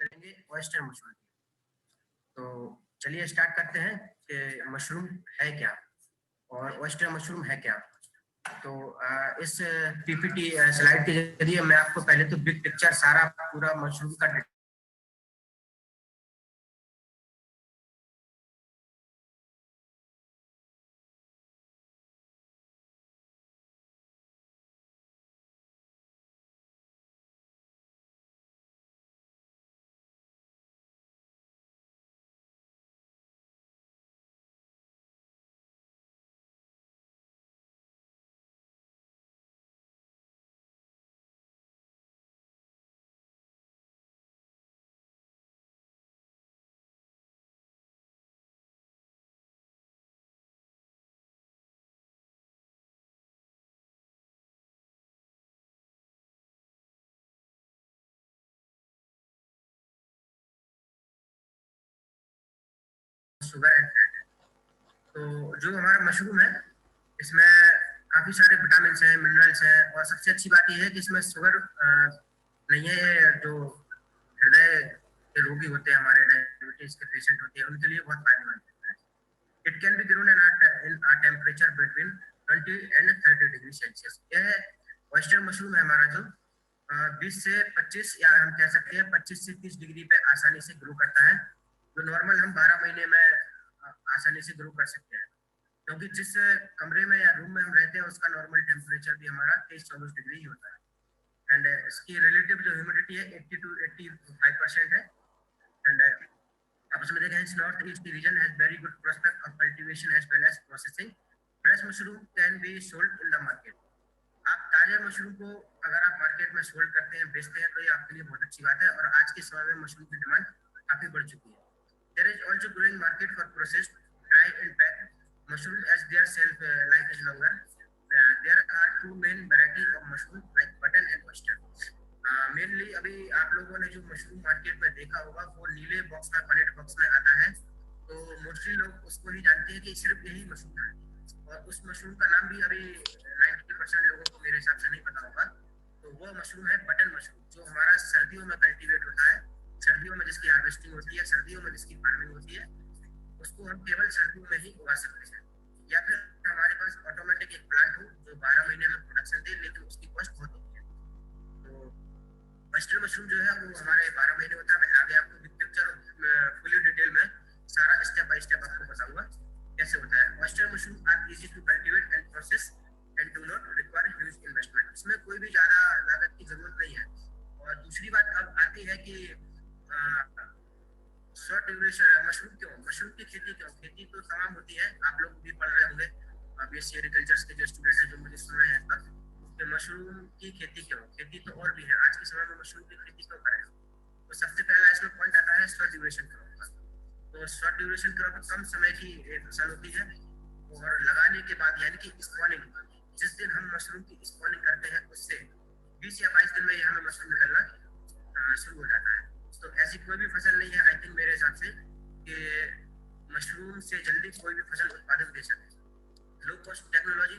करेंगे oyster mushroom की। तो चलिए स्टार्ट करते हैं कि मशरूम है क्या और ऑयस्टर मशरूम है क्या। तो इस पीपीटी स्लाइड के जरिए मैं आपको पहले तो बिग पिक्चर सारा पूरा मशरूम का शुगर एंड फैट है। तो जो हमारा मशरूम है इसमें काफी सारे विटामिन हैं, मिनरल्स हैं और सबसे अच्छी बात यह है कि इसमें शुगर नहीं है। ये जो हृदय के रोगी होते हैं, हमारे डायबिटीज के पेशेंट होते हैं, उनके लिए बहुत फायदेमंद है। It can be grown in a temperature between 20 and 30 degree Celsius. यह ऑयस्टर मशरूम है हमारा जो 20 से 25 या हम कह सकते हैं 25 से 30 डिग्री पे आसानी से ग्रो करता है, जो नॉर्मल हम 12 महीने में आसानी से ग्रो कर सकते हैं। क्योंकि जिस कमरे में या रूम में हम रहते हैं उसका नॉर्मल टेम्परेचर भी हमारा 23-24 डिग्री ही होता है। एंड इसकी रिलेटिव जो ह्यूमिडिटी है 80 to 85% है। एंड आप उसमें देखें, north east region has very good prospect of cultivation as well as processing. Fresh mushroom can be sold in the market. आप ताजा मशरूम को अगर आप मार्केट में सोल्ड करते हैं, बेचते हैं, तो ये आपके लिए बहुत अच्छी बात है। और आज के समय में मशरूम की डिमांड काफी बढ़ चुकी है। There is also growing market for processed dry and packed mushroom as their self life is longer. There are two main variety of mushroom like button and oyster. Mainly अभी आप लोगों ने जो मशरूम मार्केट में देखा होगा वो नीले बॉक्स में, पलेट बॉक्स में आता है। तो मोस्टली लोग उसको ही जानते हैं कि सिर्फ यही मशरूम है। और उस मशरूम का नाम भी अभी 90% लोगों को मेरे हिसाब से नहीं पता होगा। तो वो मशरूम है बटन मशरूम, जो हमारा सर्दियों में कल्टीवेट होता है। सर्दियों में जिसकी हार्वेस्टिंग होती है, सर्दियों में जिसकी फार्मिंग होती है, उसको हम केवल सर्दियों में ही उगा सकते हैं। या फिर हमारे पास ऑटोमेटिक एक प्लांट हो जो 12 महीने में प्रोडक्शन दे, लेकिन उसकी कॉस्ट बहुत होती है। तो वेस्टर्न मशरूम जो है वो हमारे 12 महीने होता है। मैं आगे आपको पिक्चर फुली डिटेल में सारा स्टेप बाय स्टेप आपको बताऊंगा कैसे होता है। Western mushroom are easy to cultivate and process and do not require huge investment. इसमें कोई भी ज्यादा लागत की जरूरत नहीं है। और दूसरी बात अब आती है कि शॉर्ट ड्यूरेशन मशरूम क्यों, मशरूम की खेती क्यों। खेती तो तमाम होती है, आप लोग भी पढ़ रहे होंगे बीएससी एग्रीकल्चर के जो स्टूडेंट हैं, जो मुझे सुन रहे हैं इस वक्त, कि मशरूम की खेती क्यों। खेती तो और भी है, आज के समय में मशरूम की खेती क्यों करें। तो सबसे पहला इसमें पॉइंट आता है शॉर्ट ड्यूरेशन क्रॉप का। तो शॉर्ट ड्यूरेशन क्रॉप कम समय की फसल होती है। और लगाने के बाद यानी कि स्पॉनिंग, जिस दिन हम मशरूम की स्पॉनिंग करते हैं उससे 20 या 22 दिन में ही हमें मशरूम निकलना शुरू हो जाता है। तो ऐसी कोई भी फसल नहीं है आई थिंक मेरे हिसाब से कि मशरूम से जल्दी कोई भी फसल उत्पादन दे सके। Low cost technology